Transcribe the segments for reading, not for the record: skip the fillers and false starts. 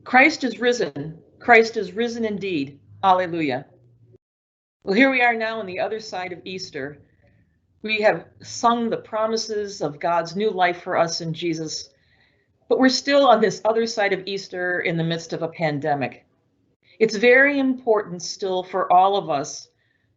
Christ is risen. Christ is risen indeed. Alleluia. Well, here we are now on the other side of Easter. We have sung the promises of God's new life for us in Jesus, but we're still on this other side of Easter in the midst of a pandemic. It's very important still for all of us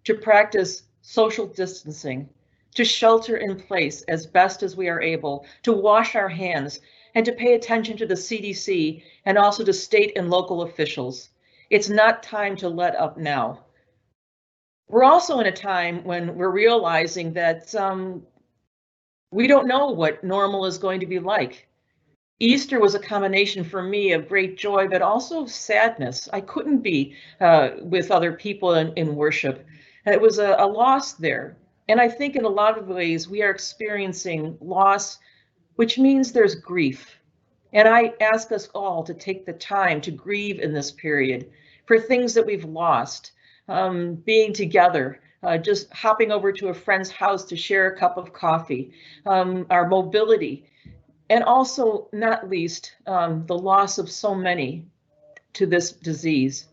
to practice social distancing, to shelter in place as best as we are able, to wash our hands, and to pay attention to the CDC and also to state and local officials. It's not time to let up now. We're also in a time when we're realizing that we don't know what normal is going to be like. Easter was a combination for me of great joy, but also sadness. I couldn't be with other people in worship. And it was a loss there. And I think in a lot of ways we are experiencing loss, which means there's grief. And I ask us all to take the time to grieve in this period for things that we've lost, being together, just hopping over to a friend's house to share a cup of coffee, our mobility, and also, not least, the loss of so many to this disease.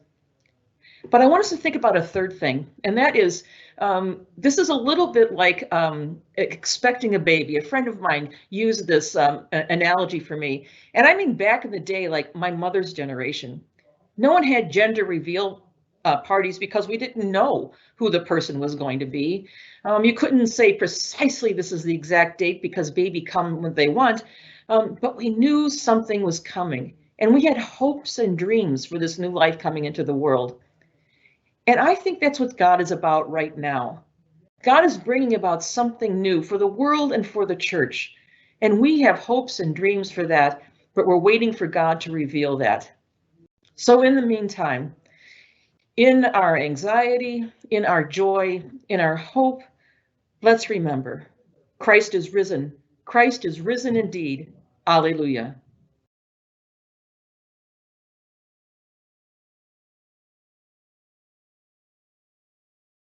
But I want us to think about a third thing, and that is, this is a little bit like expecting a baby. A friend of mine used this analogy for me, and I mean back in the day, like my mother's generation. No one had gender reveal parties because we didn't know who the person was going to be. You couldn't say precisely this is the exact date because baby come when they want, but we knew something was coming, and we had hopes and dreams for this new life coming into the world. And I think that's what God is about right now. God is bringing about something new for the world and for the church. And we have hopes and dreams for that, but we're waiting for God to reveal that. So in the meantime, in our anxiety, in our joy, in our hope, let's remember, Christ is risen. Christ is risen indeed. Alleluia.